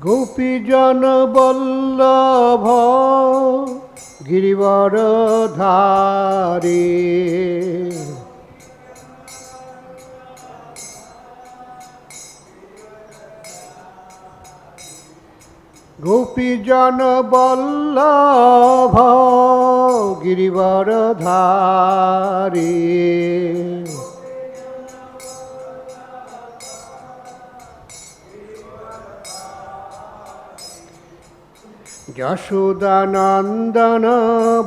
गोपीजन वल्लभ गिरिवरधारी गोपीजन वल्लभ गिरिवरधारी यशोदानंदन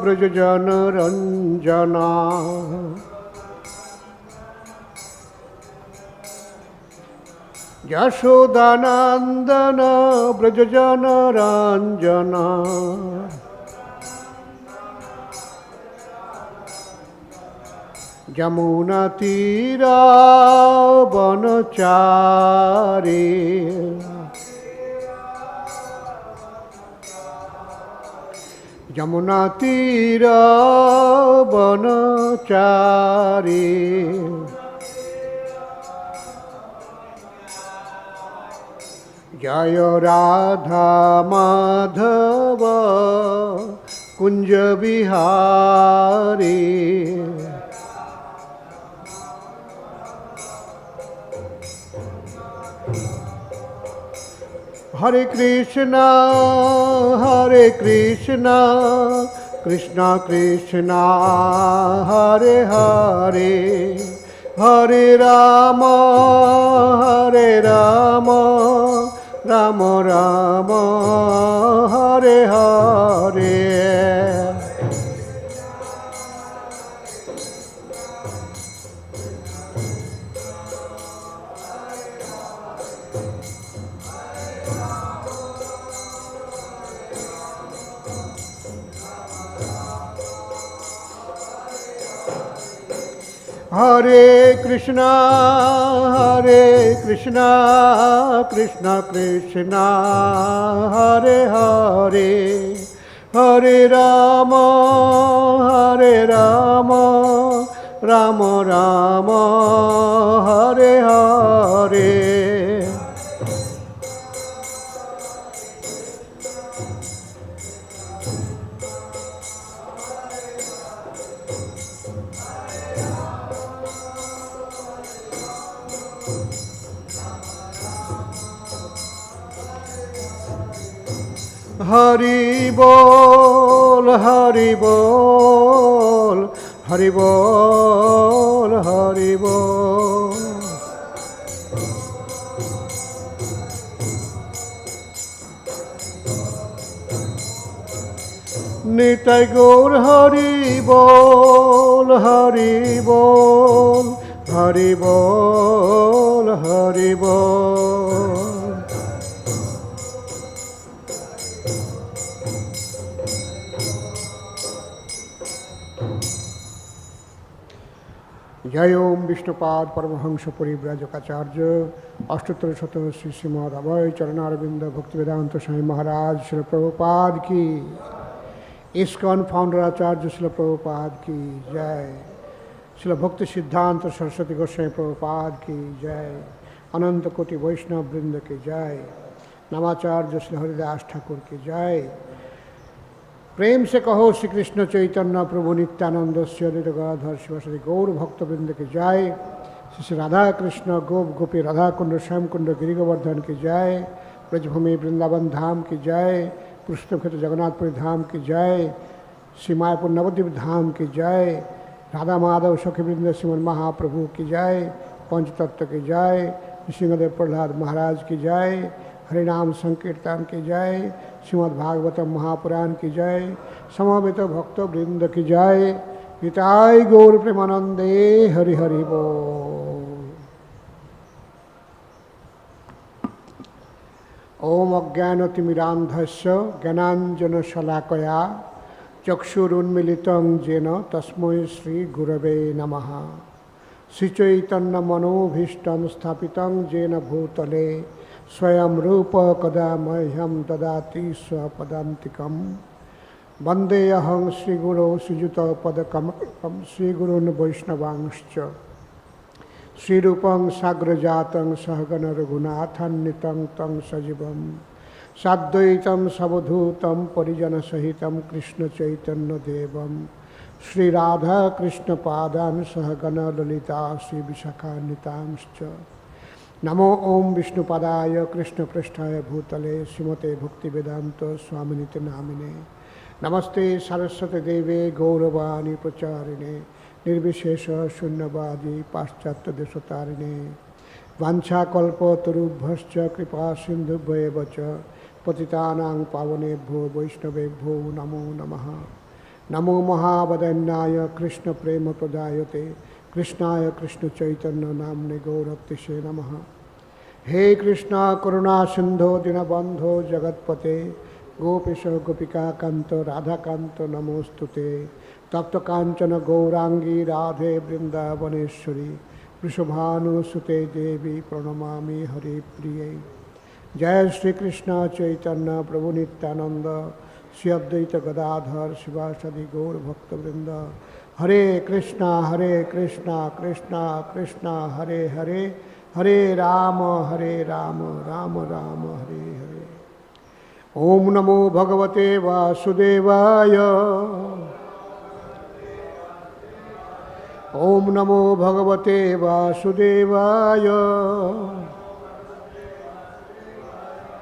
ब्रजजन रंजना यशोदानंदन ब्रजजन रंजना यमुना तीरा वनचारी यमुना तीरा वनचारी जय राधा माधव कुंज बिहारी हरे कृष्णा कृष्णा कृष्णा हरे हरे हरे राम राम राम हरे हरे हरे कृष्णा कृष्णा कृष्णा हरे हरे हरे राम राम राम हरे हरे हरि बोल हरि बोल हरि बोल हरि बोल निताय गौर हरि बोल हरि बोल हरि बोल हरि बोल जय ओम विष्णुपाद परमहंस परिव्राजकाचार्य अष्टोत्तर शत श्री श्रीमद अभय चरणारविंद भक्तिवेदांत स्वामी महाराज श्री प्रभुपाद की इस्कॉन फाउंडर आचार्य श्री प्रभुपाद की जय श्री भक्ति सिद्धांत सरस्वती गोस्वामी प्रभुपाद की जय अनंत कोटि वैष्णव वृंद की जय नवाचार्य श्री हरिदास ठाकुर की जय प्रेम से कहो श्री कृष्ण चैतन्य प्रभु नित्यानंद श्री अद्वैत गदाधर शिवासादि गौर भक्तवृंद की जय श्री राधा कृष्ण गोप गोपी राधा कुंड श्याम कुंड गिरि गोवर्धन की जय ब्रजभूमि वृंदावन धाम की जय पुरुषोत्तम क्षेत्र जगन्नाथपुरी धाम की जय श्री मायापुर नवद्वीप धाम की जय राधा माधव सखीवृंद श्रीमन महाप्रभु की जय पंचतत्व की जय सिंहदेव प्रहलाद महाराज की जय हरिनाम संकीर्तन की जय श्रीमद् भागवतम महापुराण की जय समवेत भक्त वृंद की जय निताय गौर प्रेमानंदे हरि हरि बोल। ओम अज्ञानतिमिरान्धस्य ज्ञानाञ्जनशलाकया चक्षुरुन्मीलितं येन तस्मै श्री गुरवे नमः। श्रीचैतन्यमनोभीष्टं स्थापितं येन भूतले स्वयं रूप कदा मह्यं ददाति स्वपदान्तिकम् Vandeyaham Sri Guru Srijutapadakamalam Sri Gurun Vaishnavangscha Sri Rupam Sagrajatam Sahagana Raghunathan Nitam Tam Sajivam Sadvaitam Savadhutam Parijana Sahitam Krishna Chaitanya Devam Sri Radha Krishna Padan Sahagana Lalita Sri Vishakha Nitamscha Namo Om Vishnu Padaya Krishna Prasthaya Bhutale Srimate Bhakti Vedanta Swaminiti Namine Namaste Saraswati Deve Gauravani Pracharine Nirvishesha Shunyavadi Paschatya Desatarine Vancha Kalpa Tarubhascha Kripa Sindhu Bhayavacha Patitanang Pavanebhyo Vaishnavebhyo Namo Namaha Namo Mahabadanyaya Krishna Prema Pradayate Krishnaya Krishna Chaitanya Namne Gauratise Namaha He Krishna Karuna Sindho Dinabandho Jagatpate Gopisha Gopika Kanto Radha Kanto Namostute Tapta Kanchana Gaurangi Radhe Vrindavaneshwari Vrishabhanu Sute Devi Pranamami Hari Priye Jai Shri Krishna Chaitanya Prabhu Nityananda Sri Advaita Gadadhar Sivasadi Gaur Bhakta Vrinda Hare Krishna Krishna Krishna Hare Hare Hare Rama Rama Rama Hare Hare Om Namo Bhagavate Vasudevaya Om Namo Bhagavate Vasudevaya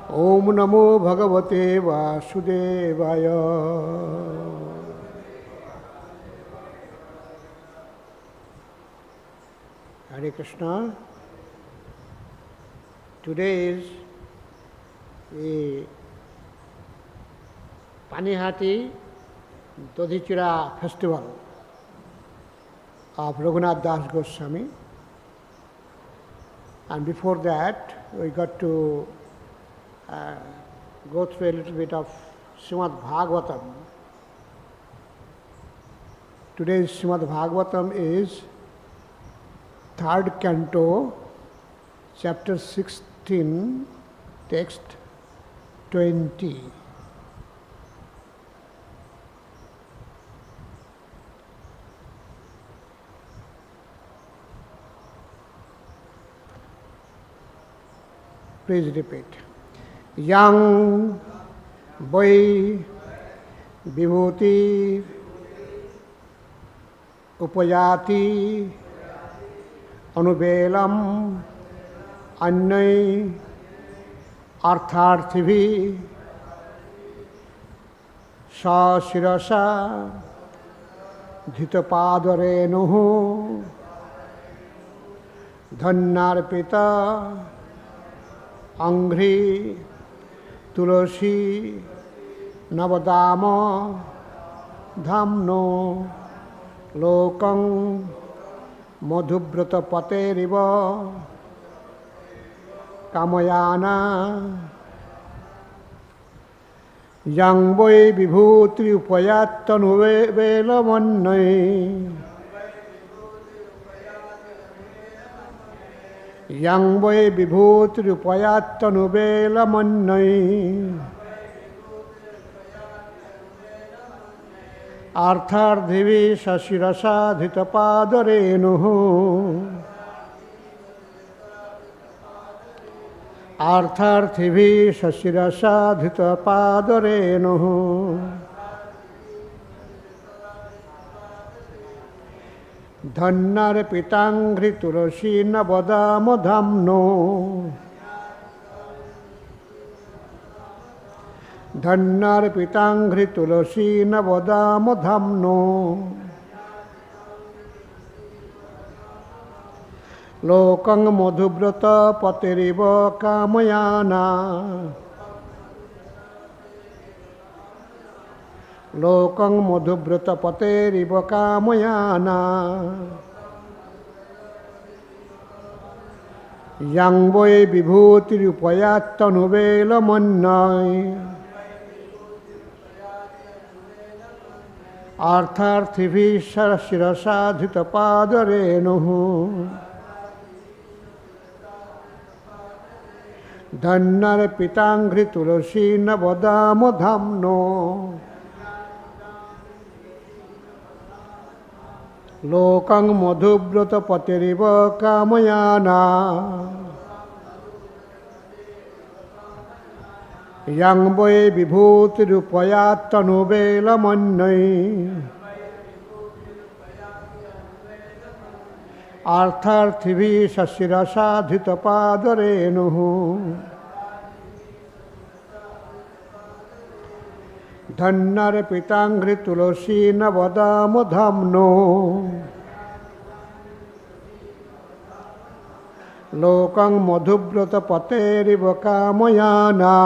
Om Namo Bhagavate Vasudevaya Hare Krishna. Today is the Panihati Dodhichira festival of Raghunath Das Goswami, and before that we got to go through a little bit of Srimad Bhagavatam. Today's Srimad Bhagavatam is third canto, chapter 16, text 20. Please repeat. Yang vai vibhūtir upayāty anuvelam anyair arthārthibhiḥ sva-śirasā dhṛta-pāda-reṇuḥ dhanyārpita aṅghri tulasī-nava-dāma-dhāmno lokaṁ madhuvrata-pater kāma-yānā yang vai vibhūtir upayāty anuvelam yang vai vibhūtir upayāty anuvelam arthārthibhiḥ sva-śirasā dhṛta-pāda-reṇuḥ arthārthibhiḥ sva-śirasā dhṛta-pāda-reṇuḥ dhanyārpitāṅghri-tulasī-nava-dāma-dhāmno dhanyārpitāṅghri-tulasī-nava-dāma-dhāmno lokaṁ madhuvrata-pater kāma-yānā lokaṁ madhuvrata-pater kāma-yānā yang vai vibhūtir upayāty anuvelam arthārthibhiḥ sva-śirasā dhṛta-pāda-reṇuḥ dhanyārpitāṅghri-tulasī-nava-dāma-dhāmno lokaṁ madhuvrata-pateriva kāma-yānā yang vai vibhūtir upayāty anuvelam arthārthibhiḥ sva-śirasā dhṛta-pāda-reṇuḥ dhanyārpitāṅghri-tulasī-nava-dāma-dhāmno lokaṁ madhuvrata-pater kāma-yānā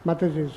Mataji's.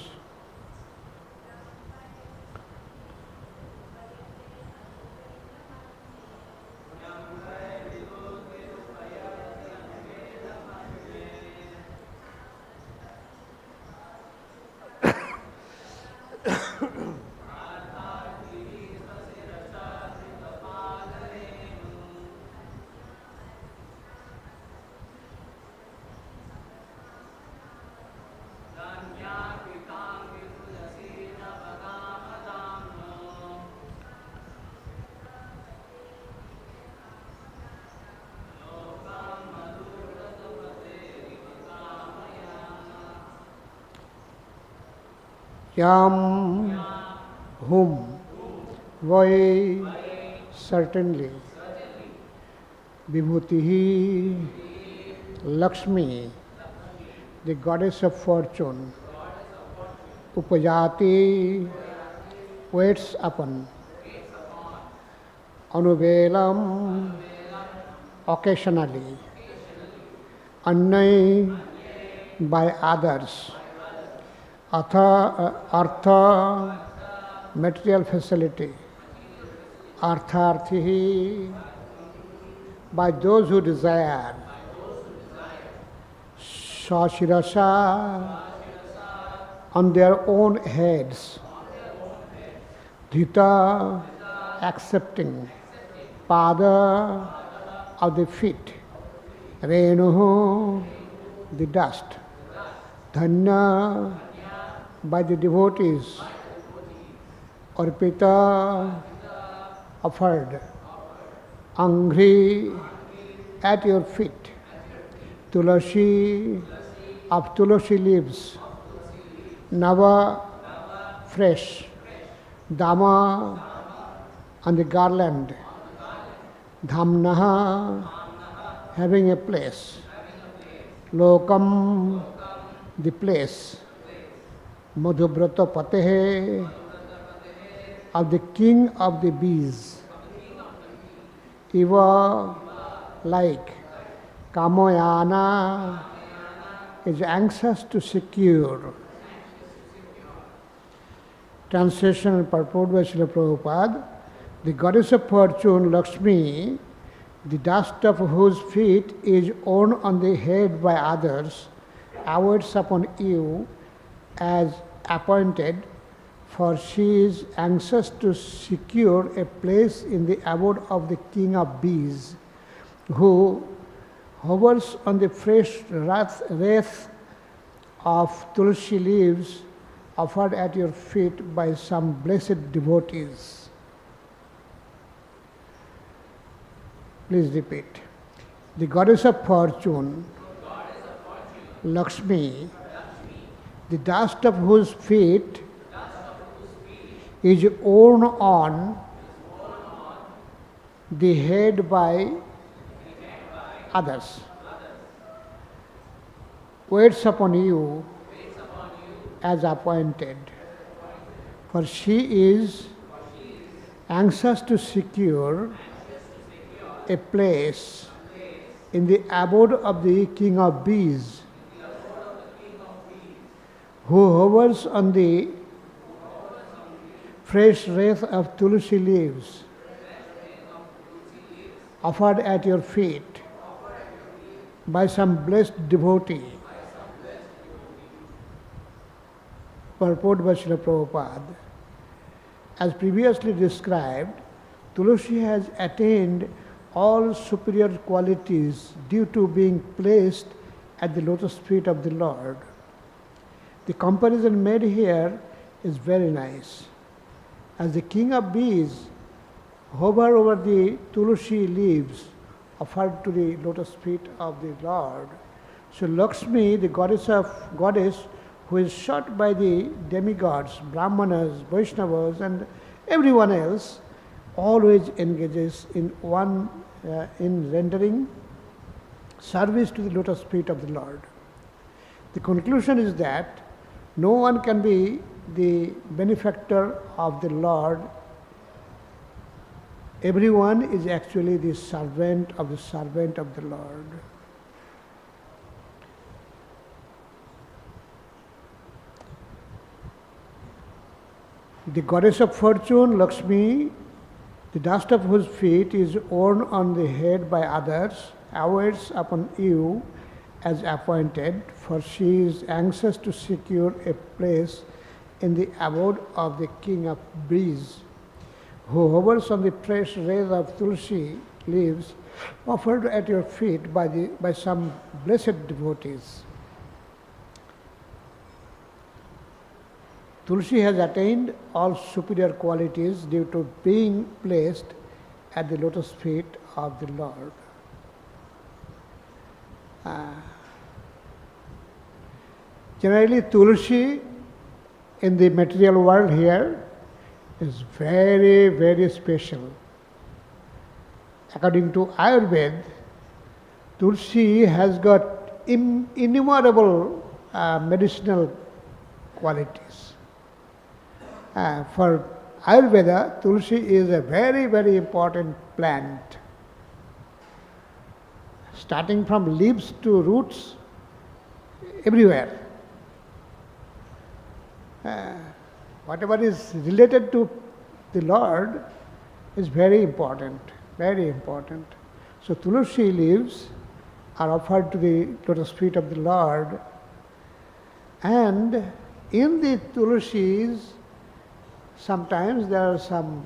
Yam, whom, vai, certainly, vibhūtiḥ, Lakṣmī, the goddess of fortune, upayāty, waits upon, anuvelam, occasionally, anyair, by others, artha, material facility, arthārthibhiḥ, by those who desire, sva-śirasā, on their own heads, dhṛta, accepting, pada, of the feet, reṇuḥ, the dust, dhanya, by the devotees, arpita, offered, aṅghri, at your feet, tulasī, of tulasi leaves, nava, fresh, dāma, on the garland, dhāmnaḥ, having a place, lokaṁ, the place, madhuvrata-pateḥ, of the king of the bees, eva, like kāma-yānā, is anxious to secure. Translation and purport by Srila Prabhupada. The goddess of fortune, Lakṣmī, the dust of whose feet is worn on the head by others, awaits upon you as appointed, for she is anxious to secure a place in the abode of the king of bees, who hovers on the fresh wreath of tulsi leaves offered at your feet by some blessed devotees. Please repeat. The goddess of fortune, Lakṣmī, the dust of whose feet is worn on the head by others, waits upon you as appointed, for she is anxious to secure a place in the abode of the king of bees, who hovers on the fresh wreath of tulsi leaves offered at your feet by some blessed devotee. Purport by Srila Prabhupada. As previously described, Tulsi has attained all superior qualities due to being placed at the lotus feet of the Lord. The comparison made here is very nice. As the king of bees hover over the tulsi leaves offered to the lotus feet of the Lord, so Lakṣmī, the goddess who is sought by the demigods, Brahmanas, Vaishnavas and everyone else, always engages in rendering service to the lotus feet of the Lord. The conclusion is that no one can be the benefactor of the Lord. Everyone is actually the servant of the Lord. The goddess of fortune, Lakṣmī, the dust of whose feet is worn on the head by others, awaits upon you as appointed, for she is anxious to secure a place in the abode of the king of bees, who hovers on the fresh wreath of tulsi leaves offered at your feet by some blessed devotees. Tulsi has attained all superior qualities due to being placed at the lotus feet of the Lord. Generally, Tulsi in the material world here is very, very special. According to Ayurveda, Tulsi has got innumerable medicinal qualities. For Ayurveda, Tulsi is a very, very important plant. Starting from leaves to roots, everywhere. Whatever is related to the Lord is very important, very important. So Tulsi leaves are offered to the lotus feet of the Lord, and in the Tulsis, sometimes there are some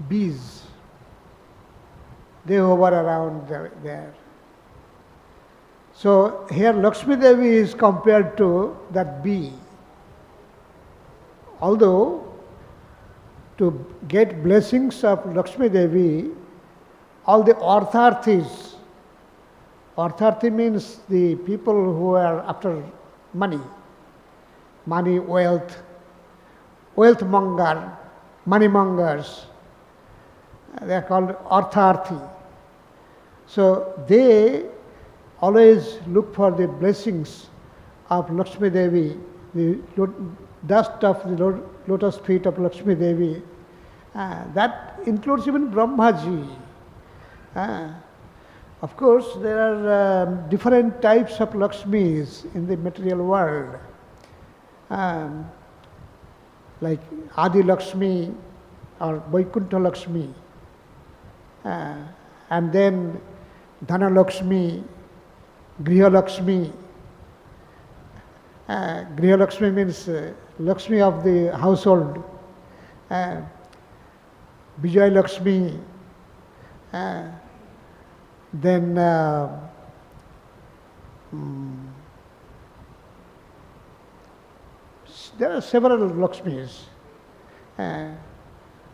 bees. They hover around there. So here Lakṣmī Devi is compared to that bee. Although to get blessings of Lakṣmī Devi, all the arthārthis, arthārthi means the people who are after money, wealth monger, money mongers, they are called arthārthi. So they always look for the blessings of Lakṣmī Devi, the dust of the lotus feet of Lakṣmī Devi, that includes even Brahmaji. Of course, there are different types of Lakshmis in the material world, like Adi Lakṣmī or Vaikuntha Lakṣmī, and then Dhana Lakṣmī, Griha Lakṣmī. Griha Lakṣmī means Lakshmi of the household. Vijay Lakṣmī, then there are several Lakshmis.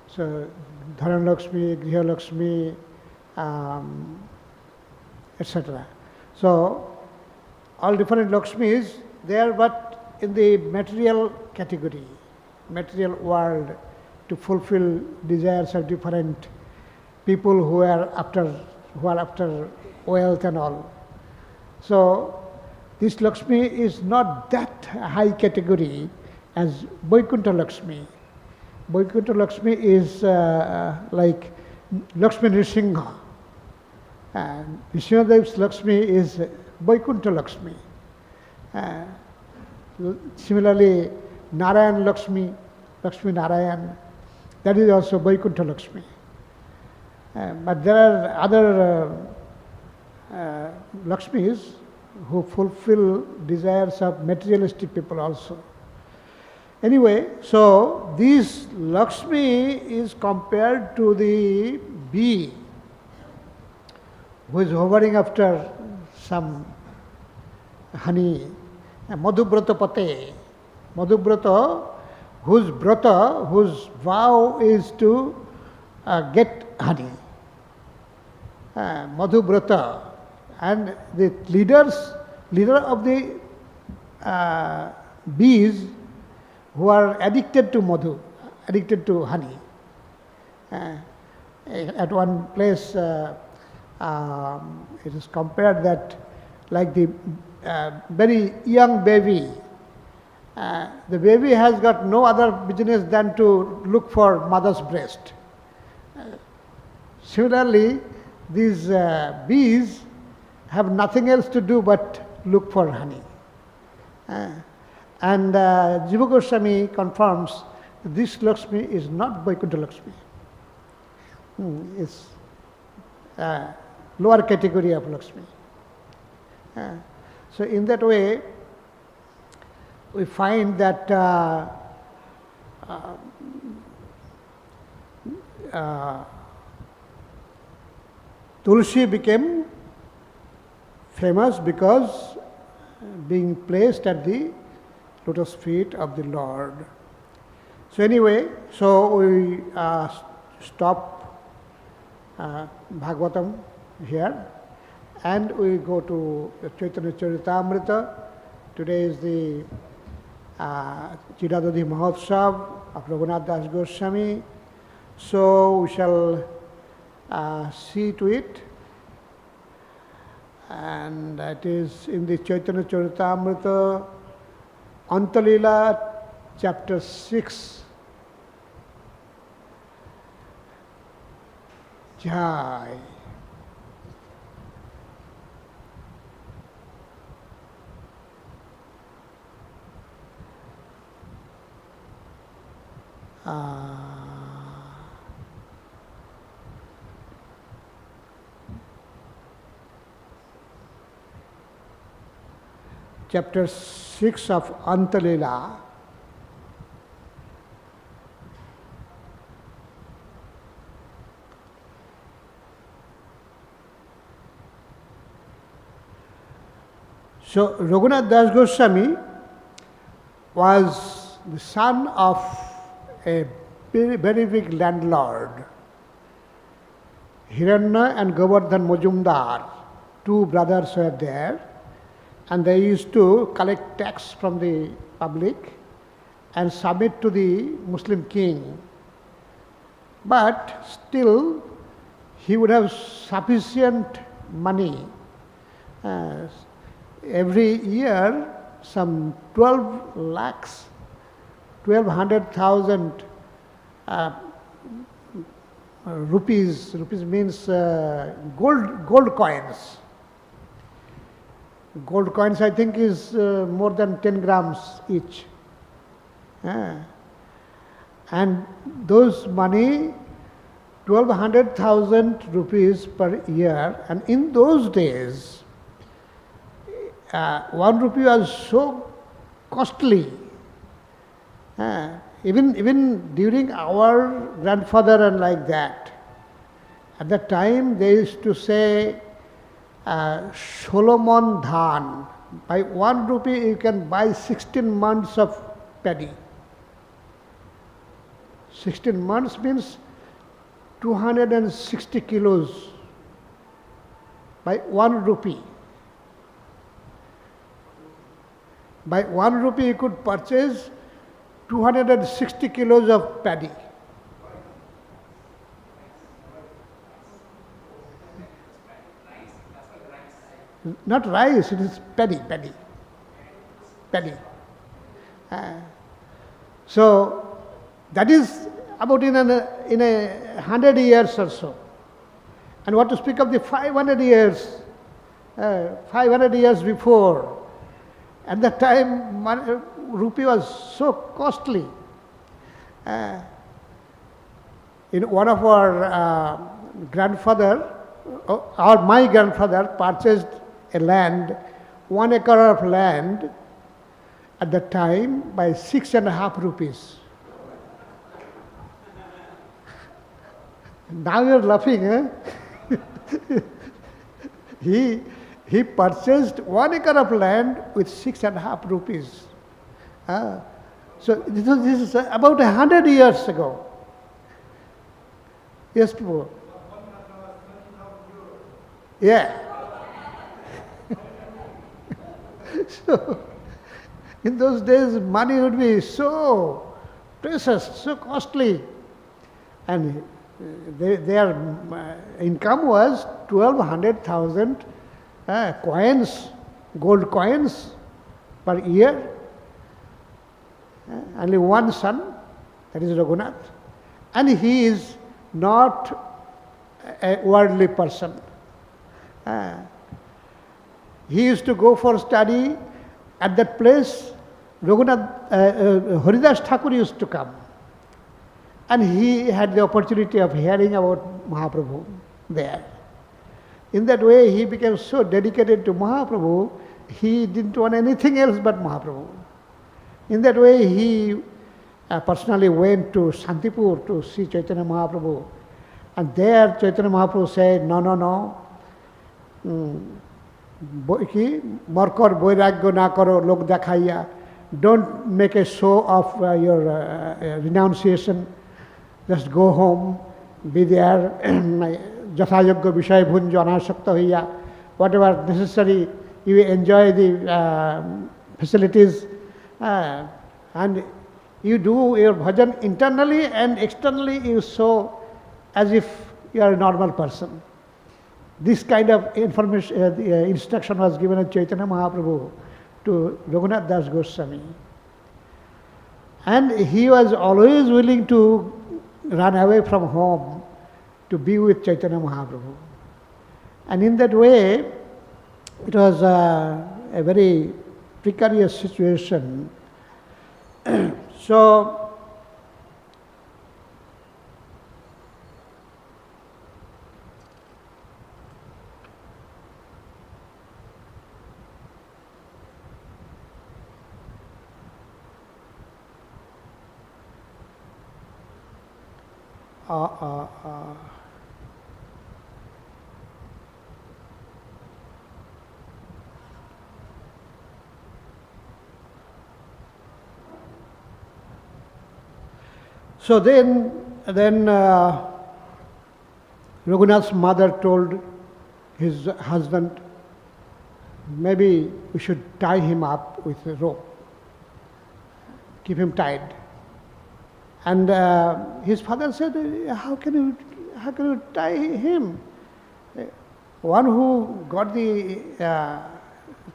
So Dhana Lakṣmī, Griha Lakṣmī, etc. So all different Lakshmis there, but in the material category, material world, to fulfill desires of different people who are after wealth and all. So this Lakshmi is not that high category as Vaikuntha Lakṣmī. Vaikuntha Lakṣmī is like Lakṣmī Nrsimha. And Nrsimhadeva's Lakshmi is Vaikuntha Lakṣmī. Similarly, Narayan Lakṣmī, Lakṣmī Narayan, that is also Vaikuntha Lakṣmī. But there are other Lakshmis who fulfill desires of materialistic people also. Anyway, so this Lakshmi is compared to the bee who is hovering after some honey, madhu-vrata-pater. Madhu-vrata, whose vow is to get honey. Madhu-vrata, and the leader of the bees who are addicted to madhu, addicted to honey. At one place it is compared that like the very young baby, the baby has got no other business than to look for mother's breast. Similarly, these bees have nothing else to do but look for honey. And Jiva Goswami confirms that this Lakshmi is not Vaikuntha Lakshmi. It's lower category of Lakshmi. So in that way, we find that Tulsi became famous because being placed at the lotus feet of the Lord. So anyway, so we stop Bhagavatam here and we go to the Chaitanya Charitamrita. Today is the Chiradadhi Mahotsav of Raghunath Das Goswami. So we shall see to it, and that is in the Chaitanya Charitamrita, Antalila, chapter 6. Jai. Chapter 6 of Antalila. So Raghunath Das Goswami was the son of a very, very big landlord. Hiranya and Govardhan Majumdar, two brothers were there, and they used to collect tax from the public and submit to the Muslim king. But still, he would have sufficient money. Every year, some 12 lakhs, 1200,000 rupees. Rupees means gold coins. Gold coins, I think, is more than 10 grams each. And those money, 1200,000 rupees per year, and in those days, 1 rupee was so costly. Even during our grandfather and like that, at that time they used to say, Solomon dhan. By 1 rupee you can buy 16 months of paddy. 16 months means 260 kilos by 1 rupee. By 1 rupee you could purchase 260 kilos of paddy. Not rice, it is paddy. So that is about in 100 years or so. And what to speak of the 500 years, 500 years before. At that time, rupee was so costly. In one of our my grandfather purchased a land, 1 acre of land at that time by 6.5 rupees. Now you are laughing, eh? He purchased 1 acre of land with 6.5 rupees. So this is about 100 years ago. Yes, Prabhu. Yeah. So in those days, money would be so precious, so costly, and their income was 1,200,000 coins, gold coins per year. Only one son, that is Raghunath, and he is not a worldly person. He used to go for study at that place. Haridas Thakur used to come, and he had the opportunity of hearing about Mahaprabhu there. In that way, he became so dedicated to Mahaprabhu, he didn't want anything else but Mahaprabhu. In that way, he personally went to Shantipur to see Chaitanya Mahaprabhu. And there Chaitanya Mahaprabhu said, no, Markor boiragyo na karo lok dakhaiya. Don't make a show of your renunciation. Just go home, be there, jathayogya vishay bhunjo anasakta hoiya. Whatever necessary, you enjoy the facilities, and you do your bhajan internally and externally, you show as if you are a normal person. This kind of information, instruction was given at Chaitanya Mahaprabhu to Raghunath Das Goswami. And he was always willing to run away from home to be with Chaitanya Mahaprabhu. And in that way, it was a very precarious situation. So, so then Raghunath's mother told his husband, maybe we should tie him up with a rope, keep him tied. And his father said, how can you tie him? One who got the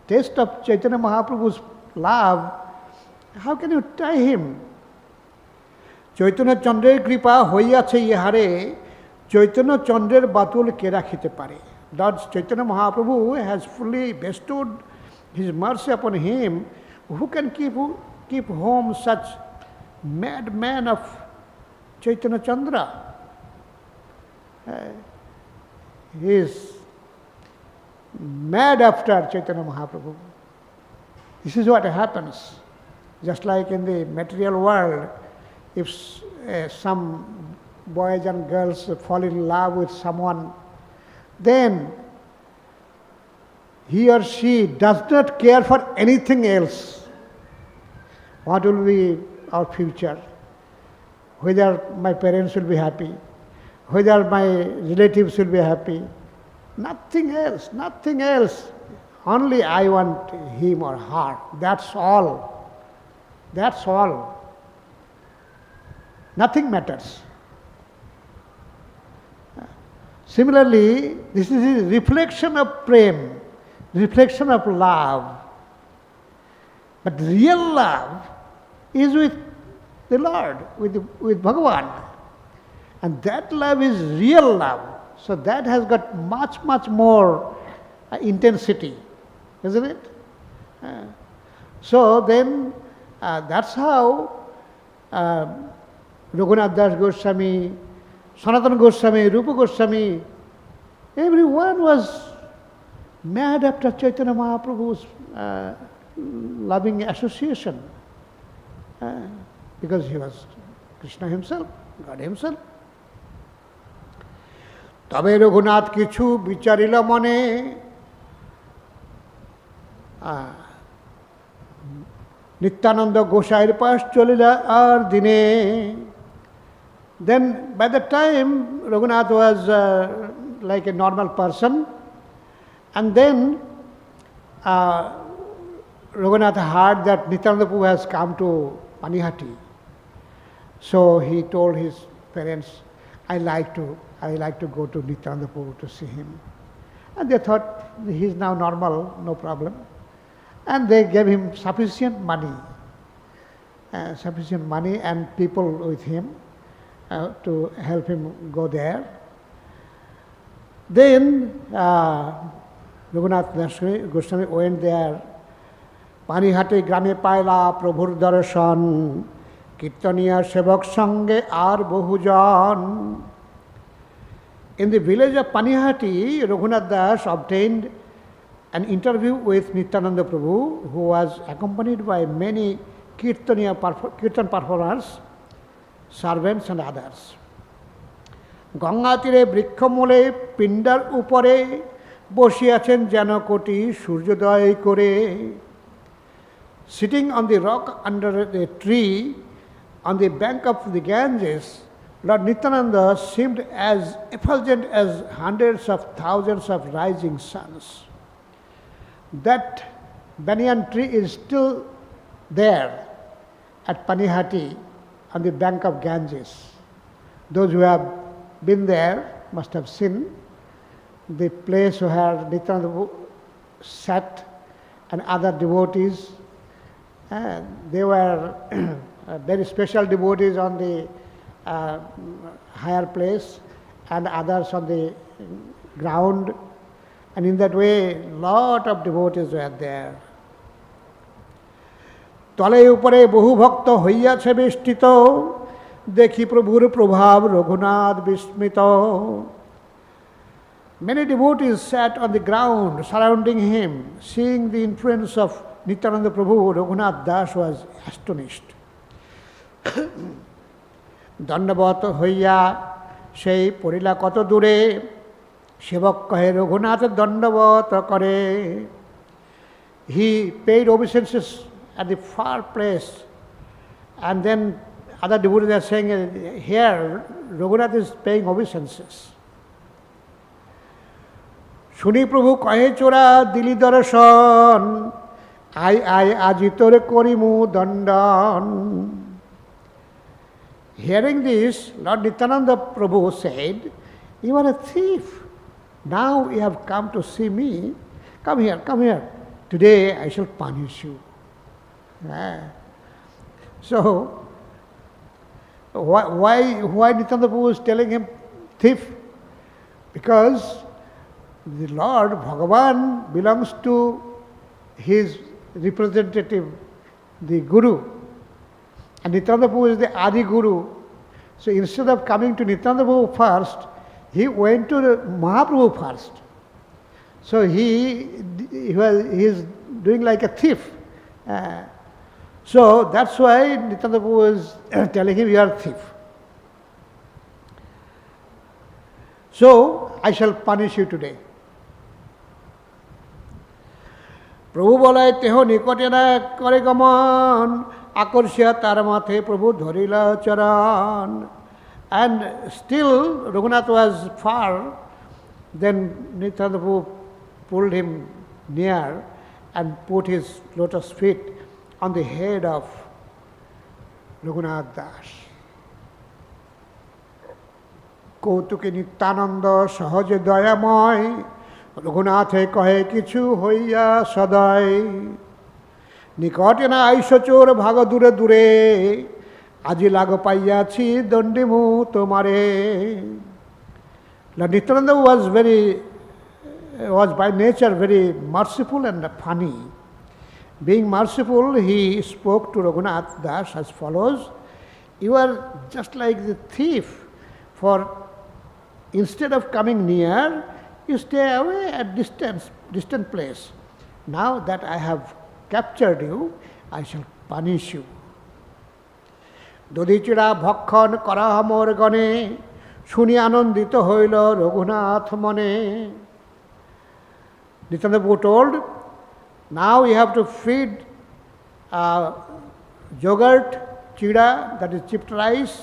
taste of Chaitanya Mahaprabhu's love, how can you tie him? Chaitanya Chandrer kripa hoiyache ihare, Chaitanya Chandrer batul ke rakhite pare. Lord Chaitanya Mahaprabhu has fully bestowed his mercy upon him. Who can keep home such madman of Chaitanya Chandra? He is mad after Chaitanya Mahaprabhu. This is what happens. Just like in the material world, if some boys and girls fall in love with someone, then he or she does not care for anything else. What will be our future? Whether my parents will be happy, whether my relatives will be happy. Nothing else, nothing else. Only I want him or her. That's all. That's all. Nothing matters. Similarly, this is a reflection of prem, reflection of love. But real love is with the Lord, with Bhagavan. And that love is real love. So that has got much, much more intensity, isn't it? So then that's how Raghunath Das Goswami, Sanatana Goswami, Rupa Goswami, everyone was mad after Chaitanya Mahaprabhu's loving association because he was Krishna himself, God himself. তবে রঘুনাথ কিছু বিচারিল মনে নিত্যানন্দ গোসাইয়ের পাশ চলিল আর দিনে. Then by the time Raghunath was like a normal person, and then Raghunath heard that Nityananda Prabhu has come to Panihati. So he told his parents, I like to go to Nityananda Prabhu to see him. And they thought he is now normal, no problem. And they gave him sufficient money and people with him to help him go there. Then Raghunath Goswami went there. Panihati grame paila Prabhur darshan, Kirtaniya Sevak sange ar bohujan. In the village of Panihati, Raghunath Das obtained an interview with Nityananda Prabhu, who was accompanied by many kirtan performers, servants and others. Ganga tire brikhamule pindar upore বসিয়াছেন যেন কোটি সূর্যোদয় করে. Sitting on the rock under the tree on the bank of the Ganges, Lord Nityananda seemed as effulgent as hundreds of thousands of rising suns. That banyan tree is still there at Panihati on the bank of Ganges. Those who have been there must have seen the place where Nityananda sat and other devotees. They were very special devotees on the higher place and others on the ground, and in that way lot of devotees were there. তলে উপরে বহু ভক্ত হইয়াছে বেষ্টিত, দেখি প্রভুর প্রভাব রঘুনাথ বিস্মিত. Many devotees sat on the ground surrounding him. Seeing the influence of Nityananda Prabhu, Raghunath Das was astonished. দণ্ডবত হইয়া সেই পড়িলা কত দূরে, সেবক কহে রঘুনাথ দণ্ডবত করে. He paid obeisances at the far place, and then other devotees are saying, here Raghunath is paying obeisances. শুনি প্রভু কহে চোরা দিলি দর্শন, আই আজি তোরে করিমু দণ্ডন. Hearing this, Lord Nityananda Prabhu said, you are a thief. Now you have come to see me. Come here, come here. Today I shall punish you. So, why Nityananda Prabhu is telling him thief? Because the Lord Bhagavan belongs to his representative, the Guru. And Nityananda Prabhu is the Adi Guru. So instead of coming to Nityananda Prabhu first, he went to Mahaprabhu first. So he is doing like a thief. So that's why Nityananda Prabhu is telling him, you are a thief. So I shall punish you today. প্রভু বলায় তেহ নিকটে না করে গমন আকর্ষিয়া তার মাথে প্রভু ধরিলা চরণ. And still Raghunath was far, then Nityananda Prabhu pulled him near and put his lotus feet on the head of Raghunath Das. কৌতুকে Nityananda সহজে দয়াময় রঘুনাথে কহে কিছু হইয়া সদয়. নিকটে না আইসচোর ভাগ দূরে দূরে আজি লাগ পাইয়াছি দণ্ডিমু তোমারে. Nityananda was by nature very merciful and funny. Being merciful, he spoke to Raghunath Das as follows: you are just like the thief, for instead of coming near, you stay away at distant place. Now that I have captured you, I shall punish you. দধিচিড়া ভক্ষণ করা মোর গণে শুনি আনন্দিত হইল রঘুনাথ মনে. Nityananda Prabhu told, now you have to feed yogurt, chida, that is chipped rice,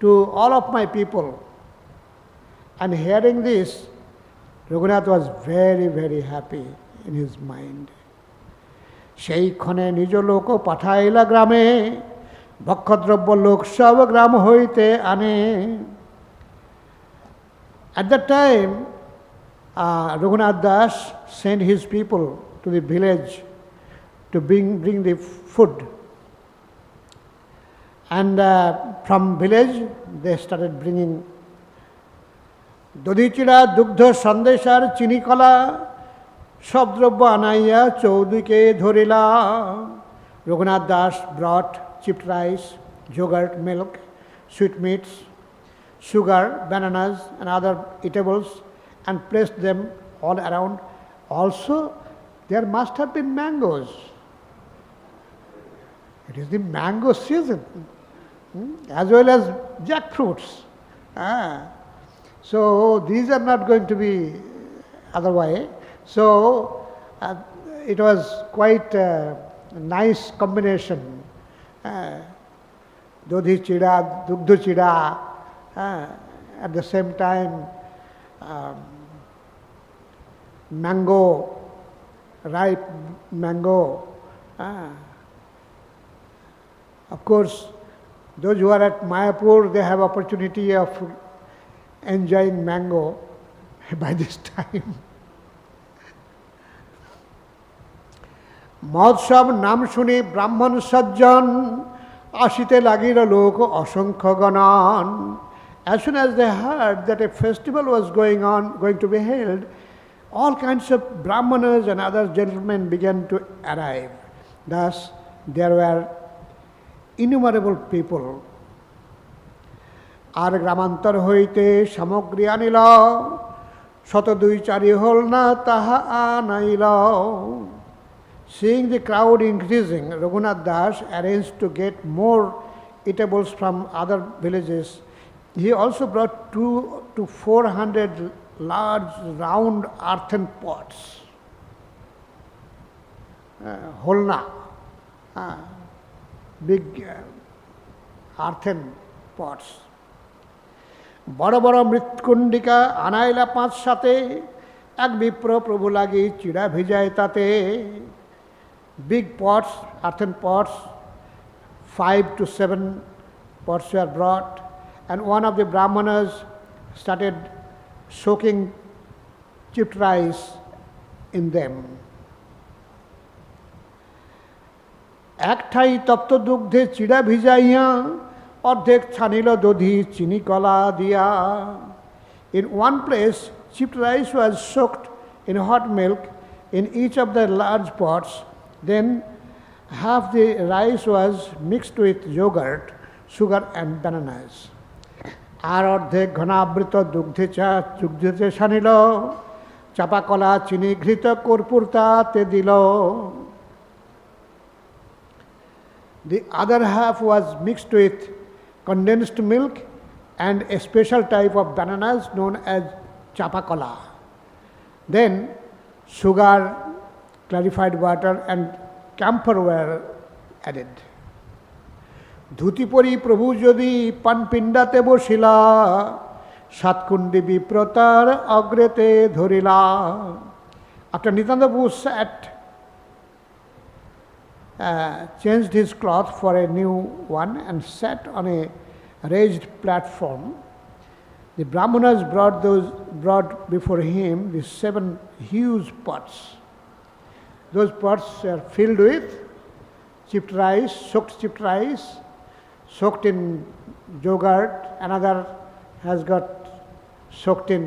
to all of my people. And hearing this, Raghunath was very, very happy in his mind. সেই ক্ষণে নিজ লোক পাঠাইলা গ্রামে ভক্ষদ্রব্য লোক সব গ্রাম হইতে আনে. At that time, Raghunath Das sent his people to the village to bring the food. And from village, they started bringing দধিচিড়া দুগ্ধ সন্দেশার চিনি কলা সব দ্রব্য আনাইয়া চৌদিকে ধরিলা. Raghunath Das brought chipped rice, yogurt, milk, sweetmeats, sugar, bananas and other eatables and placed them all around. Also, there must have been mangoes. It is the mango season, as well as jackfruits. So these are not going to be otherwise. So it was quite a nice combination. Dodhi chida, dugdhu chida, at the same time mango, ripe mango. Of course, those who are at Mayapur, they have opportunity of enjoying mango by this time. মহোৎসব নাম শুনি ব্রাহ্মণ সজ্জন আসিতে লাগিল লোক অসংখ্য গণন. As soon as they heard that a festival was going to be held, all kinds of brahmanas and other gentlemen began to arrive. Thus, there were innumerable people. আর গ্রামান্তর হইতে সামগ্রী আনিল শত দুই চারি হল না তাহা আনাইল. Seeing the crowd increasing, Raghunath Das arranged to get more eatables from other villages. He also brought 200 to 400 large round earthen pots. Holna, big earthen pots. বড় বড় মৃৎকুণ্ডিকা আনাইলা 5-7, এক বিপ্র প্রভু লাগি চিড়া ভিজায় তাতে. Big pots, earthen pots, 5 to 7 pots were brought, and one of the brahmanas started soaking chipped rice in them. এক ঠাই তপ্ত দুগ্ধে চিড়া ভিজাইয়া অর্ধেক ছানিল দধি চিনি কলা দিয়া. In one place, chipped rice was soaked in hot milk in each of the large pots. Then half the rice was mixed with yogurt, sugar and bananas. আর অর্ধেক ঘনাবৃত দুগ্ধে ছানিল, চাপা কলা চিনি ঘৃত কর্পূর তাতে দিল. The other half was mixed with condensed milk and a special type of bananas known as chapakola. Then sugar, clarified water and camphor were added. Dhoti পরি প্রভু যদি পানপিণ্ডাতে Basila, সাতকুণ্ডী বিপ্রতার অগ্রেতে ধরিলা. After Nityananda Prabhu sat, changed his cloth for a new one and sat on a raised platform, the Brahmanas brought before him the 7 huge pots. Those pots are filled with chipped rice, soaked chipped rice, soaked in yogurt. Another has got soaked in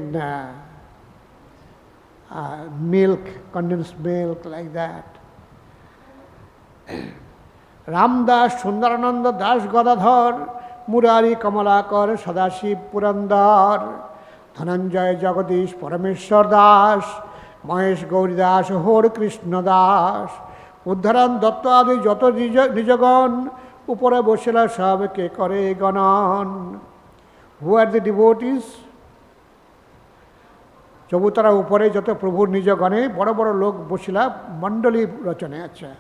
milk, condensed milk, like that. Ramdas, Sundarananda Das, Gadadhar, Murari, কমলাকর, Sadashiv, Purandara, Dhananjay, Jagadish, পরমেশ্বর দাস, মহেশ, গৌরীদাস, হোর, কৃষ্ণ দাস, উদ্ধরণ, দত্ত আদি যত নিজগণ, উপরে বসিলা সব কে করে গণন. Who are the devotees? চবুতরা উপরে যত প্রভুর নিজগণে বড় বড় লোক বসিলা মণ্ডলী রচনে. আচ্ছা.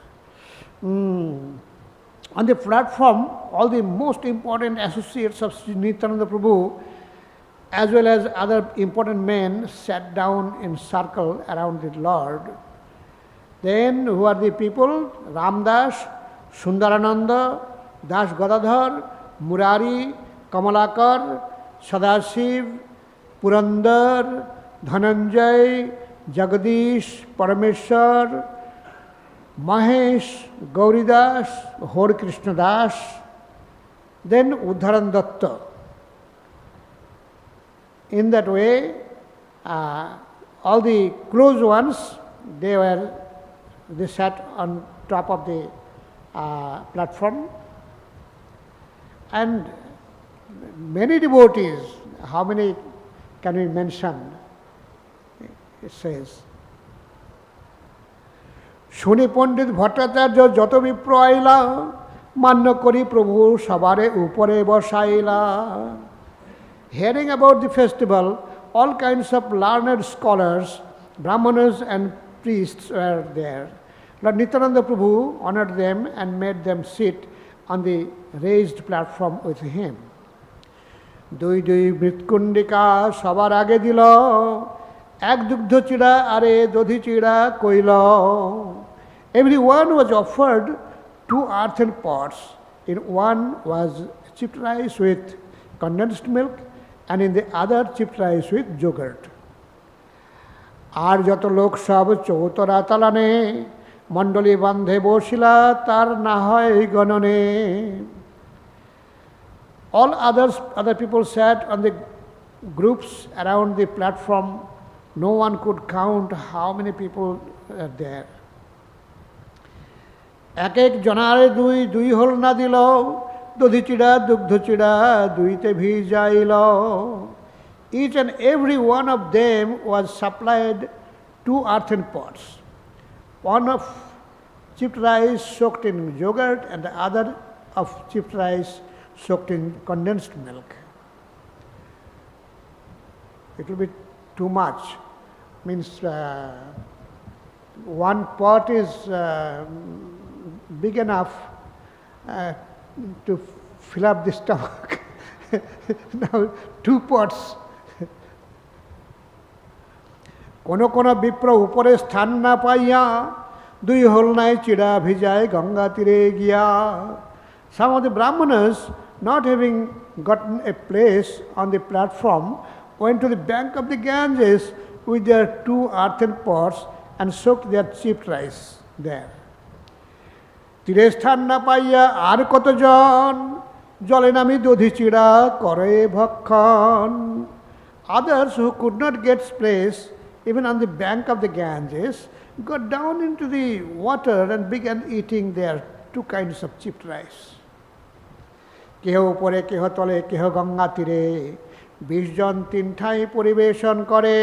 On the platform, all the most important associates of Sri Nityananda Prabhu as well as other important men sat down in circle around the Lord. Then who are the people? Ramdas, Sundarananda, Das Gadadhar, Murari, Kamalakar, Sadashiv, Purandar, Dhananjay, Jagadish, Parameshwar, Mahesh, Gauridas, Hor Krishna Das, then Uddharan Datta. In that way, all the close ones, they sat on top of the platform, and many devotees, how many can we mention? It says, শুনি পণ্ডিত ভট্টাচার্য যত বিপ্র আইলা, মান্য করি প্রভু সবারে উপরে বসাইলা. Hearing about the festival, all kinds of learned scholars, brahmanas and priests were there. Lord Nityananda Prabhu honored them and made them sit on the raised platform with him. দুই দুই মৃৎকুণ্ডিকা সবার আগে দিল, এক দুগ্ধ চিড়া আরে দধি চিড়া কইল. Everyone was offered 2 earthen pots. In one was chipped rice with condensed milk and in the other chipped rice with yogurt. আর যত লোক সব চৌতরা তালানে, মণ্ডলী বান্ধে বসিলা তার না হয় গণনে. All other people sat on the groups around the platform. No one could count how many people are there. এক এক জনারে দুই দুই হল না দিল, দধি চিড়া দুগ্ধ চিড়া দুইতে ভিজাইল. Each and every one of them was supplied 2 earthen pots. One of chipped rice soaked in yogurt and the other of chipped rice soaked in condensed milk. It will be too much. Means one pot is big enough to fill up the stomach. Now 2 pots. কোন কোন বিপ্র উপরে স্থান না পাইয়া, দুই হলনায় চিড়া ভিজায় গঙ্গা তীরে গিয়া. Some of the brahmanas, not having gotten a place on the platform, went to the bank of the Ganges with their 2 earthen pots and soaked their chipped rice there. তীরে স্থান না পাইয়া আর কতজন জলে নামি দধি চিড়া করে ভক্ষণ. Others who could not get place even on the bank of the Ganges got down into the water and began eating their two kinds of chipped rice. কেহ উপরে কেহ তলে কেহ গঙ্গা তীরে 20 জন 3 ঠাঁই পরিবেশন করে.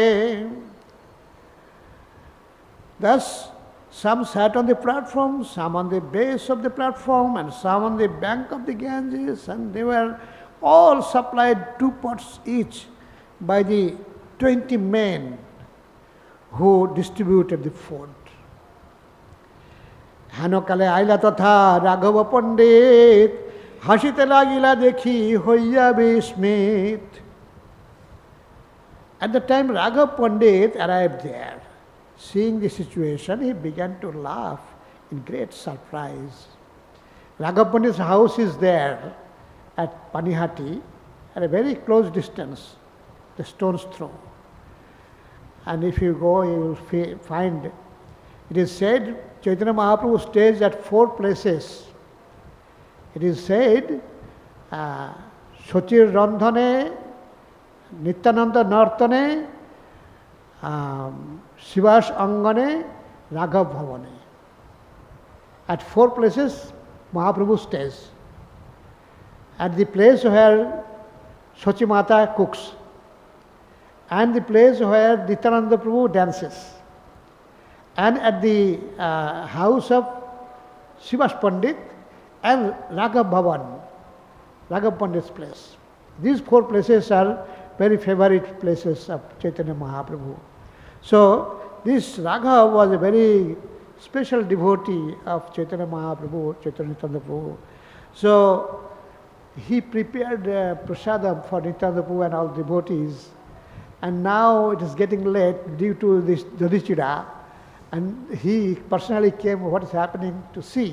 Thus some sat on the platform, some on the base of the platform, and some on the bank of the Ganges, and they were all supplied 2 pots each by the 20 men who distributed the food. হেনকালে আইলা তথা রাঘব পণ্ডিত হাসিতে লাগিলা দেখি হইয়া বিস্মিত. At the time Raghav Pandit arrived there, seeing the situation, he began to laugh in great surprise. Raghav Pandit's house is there at Panihati, at a very close distance, the stone's throw. And if you go, you will find, it is said, Chaitanya Mahaprabhu stays at 4 places. It is said, Sochir Randhane, Nityananda Nartane, Shivash Angane, Raghav Bhavane. At 4 places, Mahaprabhu stays. At the place where Sochi Mata cooks, and the place where Nityananda Prabhu dances, and at the house of Shivash Pandit and Raghav Bhavan, Raghav Pandit's place. These 4 places are very favorite places of Chaitanya Mahaprabhu. So this Raghav was a very special devotee of Chaitanya Mahaprabhu, Chaitanya Nityananda. So he prepared prasadam for Nityananda and all devotees. And now it is getting late due to this Dodichida, and he personally came what is happening to see.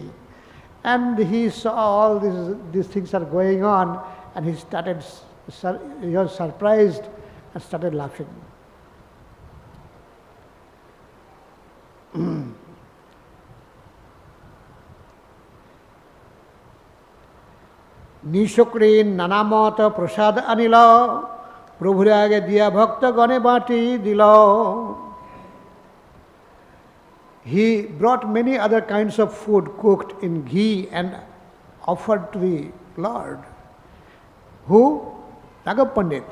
And he saw all these things are going on, and he was surprised and started laughing. নিশক্রিন নানামত প্রসাদ আনিল প্রভুর আগে দিয়া ভক্তগণে বাটি দিল. He brought many other kinds of food cooked in ghee and offered to the Lord. Who? Raghav Pandit.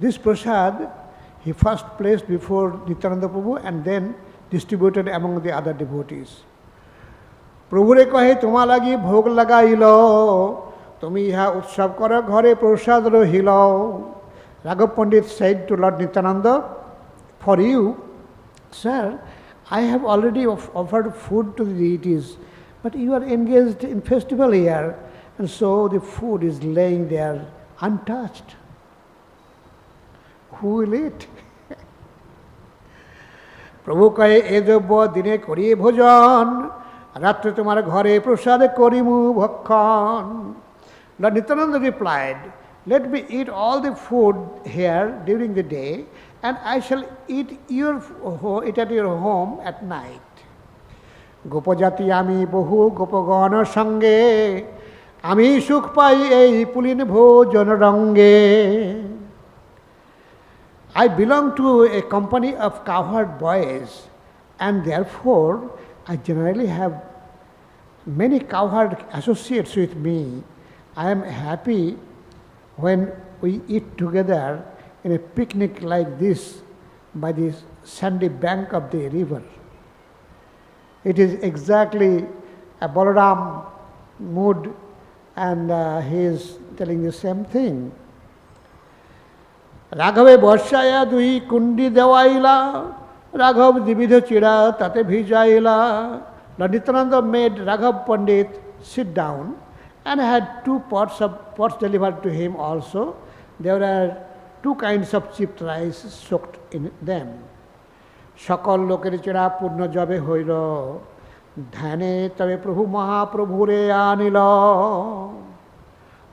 This prasad he first placed before Nityananda Prabhu and then distributed among the other devotees. প্রভুরে কহে তোমা লাগি ভোগ লাগাইল, তুমি ইহা উৎসব কর ঘরে প্রসাদ রহিল. Raghav Pandit said to Lord Nityananda, for you, sir, I have already offered food to the deities, but you are engaged in festival here, and so the food is laying there untouched. Who will eat? প্রভু কহে এ দ্রব্য দিনে করি ভোজন, রাত্রে তোমার ঘরে প্রসাদে করিমু ভক্ষণ. Lord Nityananda replied, let me eat all the food here during the day, and I shall eat it at your home at night. গোপজাতি আমি বহু গোপগণ সঙ্গে, আমি সুখ পাই এই পুলিন ভোজন রঙ্গে. I belong to a company of cowherd boys, and therefore I generally have many cowherd associates with me. I am happy when we eat together in a picnic like this by the sandy bank of the river. It is exactly a Balaram mood, and he is telling the same thing. রাঘবে বর্ষায়া 2 কুণ্ডি দেওয়াইলা, রাঘব দ্বিবিধ চিড়া তাতে ভিজাইলা. Lord Nityananda made Raghav Pandit sit down and had 2 pots delivered to him also. There were 2 kinds of chipped rice soaked in them. সকল লোকের চিড়া পূর্ণ জবে হইল, ধ্যানে তবে প্রভু মহাপ্রভুরে আনিল.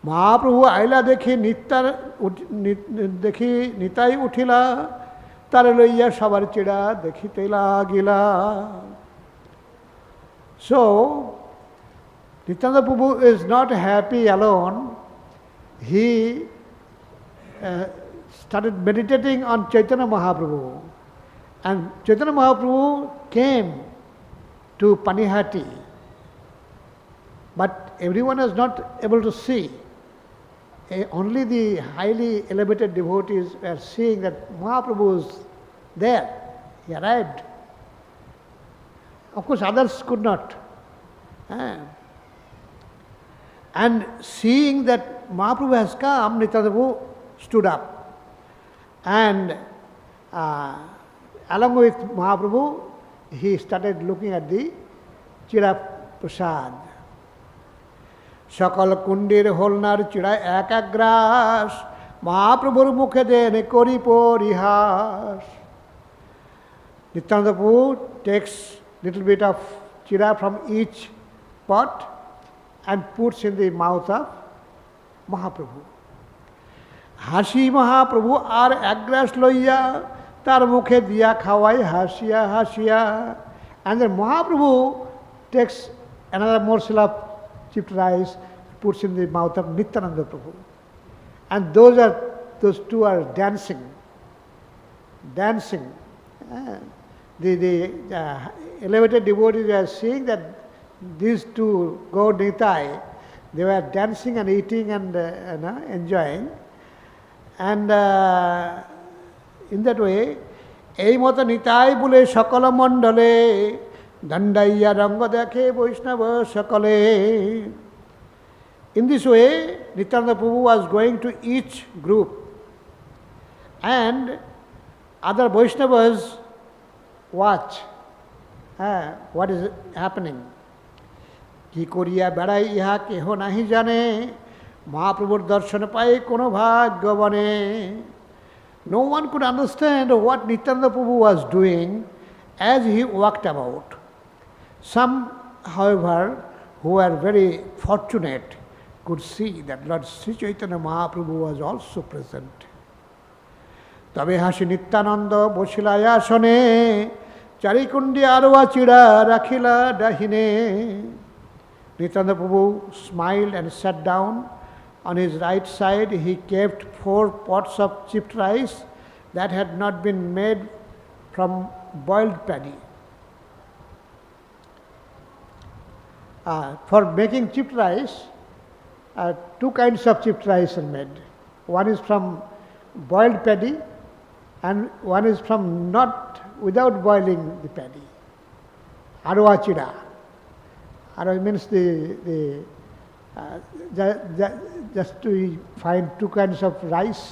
মহাপ্রভু আইলা দেখি নিতাই উঠিলা, তারে লইয়া সবার চিড়া দেখিতে লাগিলা. So Nityananda Prabhu is not happy alone. He started meditating on Chaitanya Mahaprabhu. And Chaitanya Mahaprabhu came to Panihati. But everyone was not able to see. Only the highly elevated devotees were seeing that Mahaprabhu is there. He arrived. Of course, others could not. And seeing that Mahaprabhu has come, Nityananda Prabhu stood up. And along with Mahaprabhu, he started looking at the Chira Prasad. সকল কুণ্ডের হোলনার চিড়ায় এক এক গ্রাস মহাপ্রভুর মুখে দেন করি পরিহাস. Nityananda Prabhu takes little bit of chira from each pot and puts in the mouth of Mahaprabhu. হাসি মহাপ্রভু আর এক গ্রাস লইয়া তার মুখে দিয়া খাওয়াই হাসিয়া হাসিয়া. And then Mahaprabhu takes another morsel of chipped rice, puts in the mouth of Nityananda Prabhu. And those two are dancing. The elevated devotees are seeing that these two Gaur Nitai, they were dancing and eating and enjoying. And in that way, এই মতো নিতাই বলে সকল মণ্ডলে দণ্ডাইয়া রঙ্গ দেখে বৈষ্ণব সকলে. In this way, Nityananda Prabhu was going to each group, and other Vaishnavas watch what is happening. কি করিয়া বেড়াই ইহা কেহ নাহি জানে, মহাপ্রভুর দর্শন পাই কোন ভাগ্যবনে. No one could understand what Nityananda Prabhu was doing as he walked about. Some, however, who were very fortunate could see that Lord Sri Chaitanya Mahaprabhu was also present. তবে হাসি নিত্যানন্দ বসিলায় আসনে, চারিকুণ্ডে আরোয়া চিড়া রাখিলা ডাহিনে. Nityananda Prabhu smiled and sat down. On his right side, he kept 4 pots of chipped rice that had not been made from boiled paddy. For making chipped rice, 2 kinds of chipped rice are made. One is from boiled paddy, and one is from not without boiling the paddy. Arwa chida. Arwa means just to find 2 kinds of rice.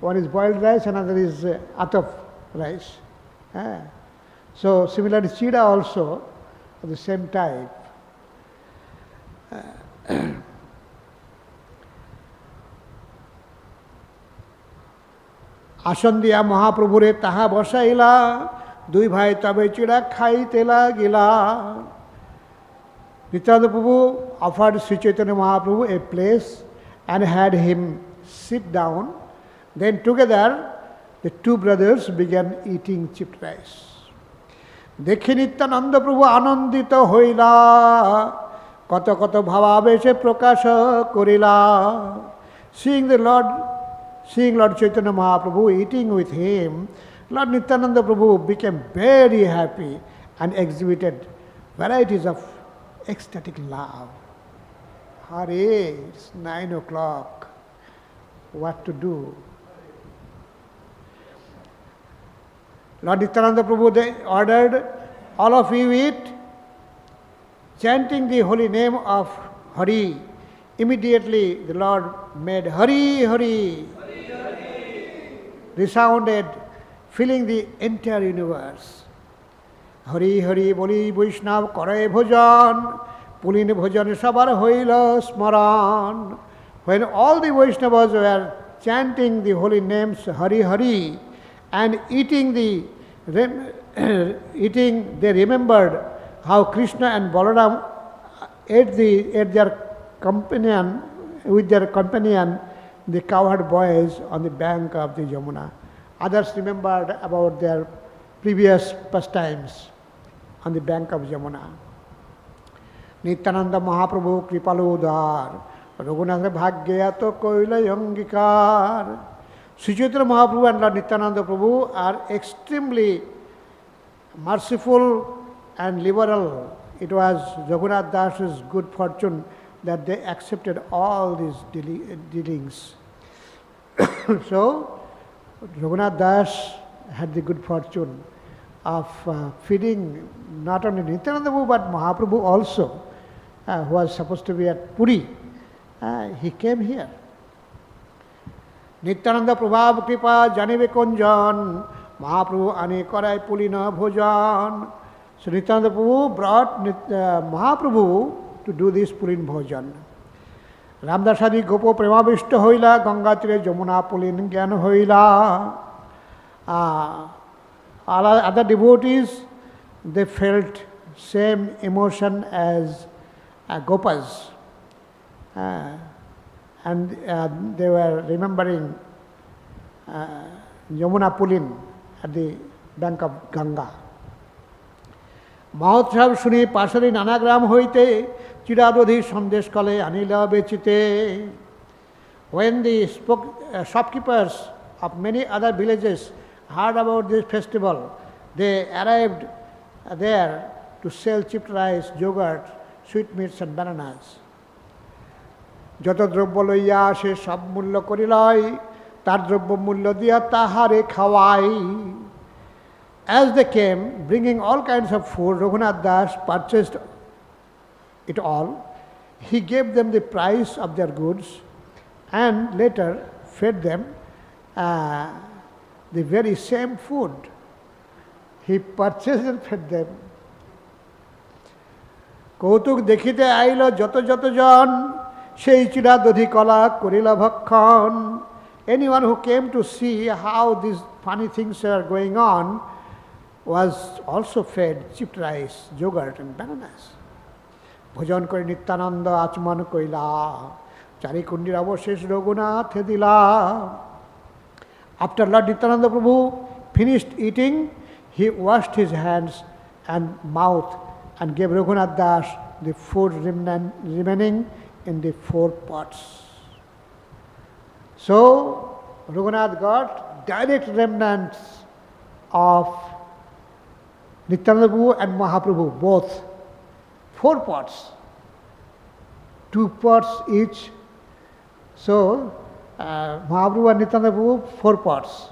One is boiled rice, another is ataf rice. So similarly, chida also of the same type. আসন দিয়া মহাপ্রভুরে তাহা বসাইলা, 2 ভাই তবে চিড়া খাইতে লাগিলা. Nityananda Prabhu offered Sri Chaitanya Mahaprabhu a place and had him sit down. Then together the 2 brothers began eating chipped rice. দেখি নিত্যানন্দ প্রভু আনন্দিত হইলা, কত কত ভাবাবেশে প্রকাশ করিলা. Seeing Lord Chaitanya Mahaprabhu eating with him, Lord Nityananda Prabhu became very happy and exhibited varieties of ecstatic love. Hare, it's 9 o'clock. What to do? Lord Nityananda Prabhu ordered, all of you eat, chanting the holy name of Hari. Immediately the Lord made Hari, Hari, resounded, filling the entire universe. Hari Hari বলি বৈষ্ণব করে ভোজন, পুলিন ভোজন সবার হইল স্মরণ. When all the Vaishnavas were chanting the holy names Hari Hari and eating, they remembered how Krishna and Balaram ate their companion, with their companion, the cowherd boys on the bank of the Yamuna. Others remembered about their previous pastimes on the bank of Yamuna. Nityananda Mahaprabhu Kripalodar, Raghunath Bhagyato Koila Yangikar. Sri Chaitanya Mahaprabhu and Lord Nityananda Prabhu are extremely merciful and liberal. It was Raghunath Das's good fortune that they accepted all these dealings. So, Raghunath Das had the good fortune of feeding not only Nityananda Prabhu but Mahaprabhu also, who was supposed to be at Puri. He came here. Nityananda Prabhu Kripa Janive Kunjan, Mahaprabhu Ane Korai Pulina Bhojan. So Nityananda Prabhu brought Mahaprabhu to do this Pulin Bhojan. Ramdasadi Gopo Premavishta Hoila, Gangatire Jamuna Pulin Gyan Hoila. All other devotees, they felt same emotion as Gopas. And they were remembering Yamuna Pulin at the bank of Ganga. Mahotshav Shuni Pasari Nanagram Hoite, Chiradodhi Sandesh Kale Anila Bechite. When the shopkeepers of many other villages heard about this festival, they arrived there to sell chipped rice, yogurt, sweetmeats and bananas. Joto drobbo loiya ashe sab mullo korilai, tar drobbo mullo diya tahare khawai. As they came, bringing all kinds of food, Raghunath Das purchased it all. He gave them the price of their goods and later fed them the very same food. He purchased and fed them. Kautuk dekhite ailo joto joto jan, sei chira dodhi kala korila bhakkhan. Anyone who came to see how these funny things are going on was also fed chipped rice, yogurt and bananas. Bhojan kore Nityananda achman koila, chari kundir avoshesh Raghunath dila. After Lord Nityananda Prabhu finished eating, he washed his hands and mouth and gave Raghunath Das the food remaining in the 4 pots. So, Raghunath got direct remnants of Nityananda Prabhu and Mahaprabhu, both. 4 pots. 2 pots each. So, Mahaprabhu and Nityananda Prabhu, 4 pots.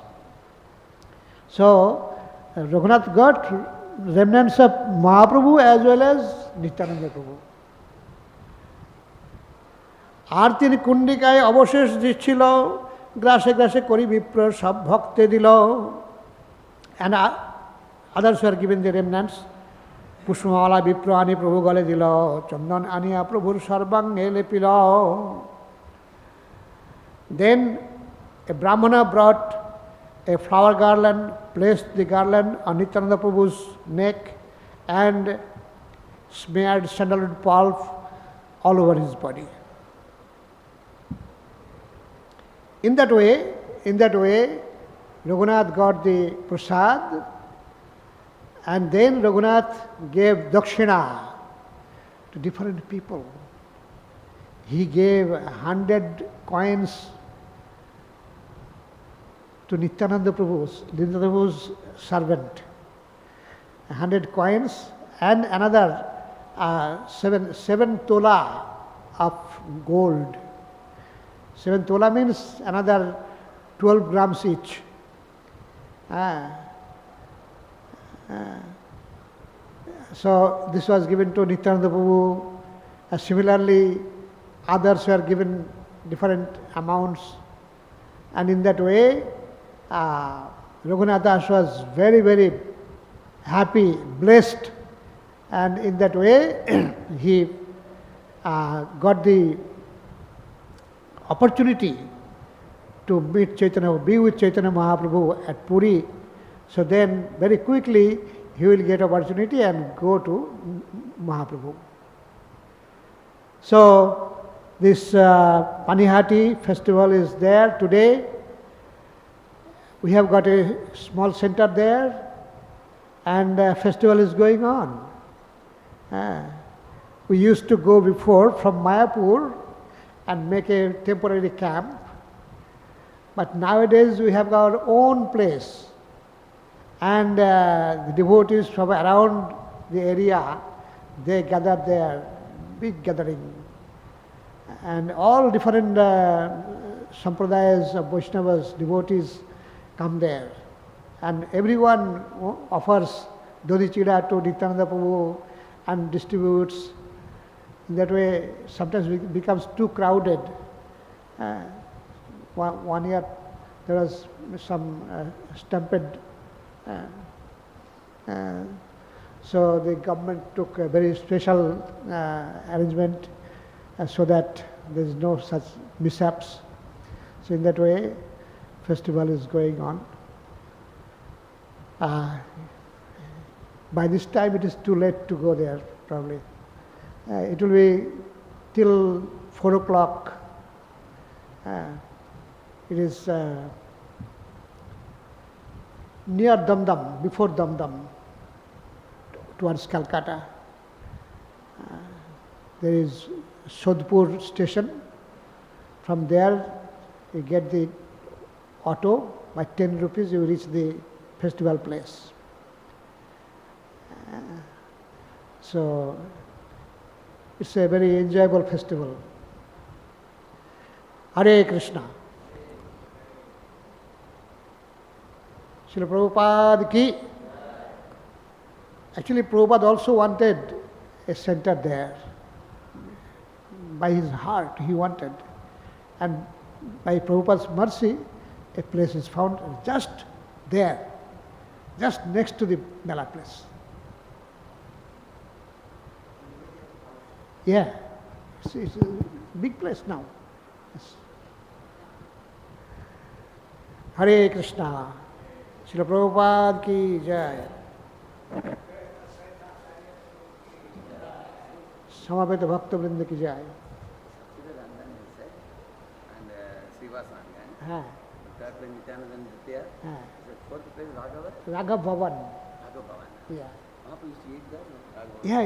So, Raghunath got remnants of Mahaprabhu as well as Nityananda Prabhu. আর তিনি কুণ্ডিকায় অবশেষ দিচ্ছিল, গ্রাসে গ্রাসে করি বিপ্র সব ভক্তে দিল. And others were given the remnants. পুষ্পমালা বিপ্র আনি প্রভু গলে দিল, চন্দন আনিয়া প্রভুর সর্বাঙ্গে লেপিল. Then a Brahmana brought a flower garland, placed the garland on Nityananda Prabhu's neck and smeared sandalwood pulp all over his body. In that way, Raghunath got the prasad, and then Raghunath gave dakshina to different people. He gave 100 coins to Nityananda Prabhu's servant. 100 coins and another 7 tola of gold. 7 tola means another 12 grams each. So this was given to Nityananda Prabhu. Similarly, others were given different amounts. And in that way, Raghunath Das was very, very happy, blessed. And in that way, he got the opportunity to meet Chaitanya, be with Chaitanya Mahaprabhu at Puri. So then, very quickly, he will get opportunity and go to Mahaprabhu. So, this Panihati festival is there today. We have got a small center there, and festival is going on. We used to go before from Mayapur and make a temporary camp. But nowadays we have our own place. And the devotees from around the area, they gather there, big gathering. And all different sampradayas of Vaishnavas, devotees come there. And everyone offers Dodi-chida to Nityananda Prabhu and distributes. In that way, sometimes it becomes too crowded. One year there was some stampede. So the government took a very special arrangement so that there is no such mishaps. So in that way, festival is going on. By this time it is too late to go there, probably. It will be till 4 o'clock. It is near Dam, before Dam, towards Calcutta. There is Sodhpur station. From there you get the auto. By 10 rupees you reach the festival place. So it's a very enjoyable festival. Hare Krishna. Srila Prabhupada ki. Actually, Prabhupada also wanted a center there. By his heart, he wanted. And by Prabhupada's mercy, a place is found just there, just next to the Mela place. Yeah, it's a big place now. Yes. Hare Krishna. Srila Prabhupada ki jai. Samaveta Bhakta Vrinda ki jai. हाँ. Raghav Bhavan. Yeah. Yeah, yeah.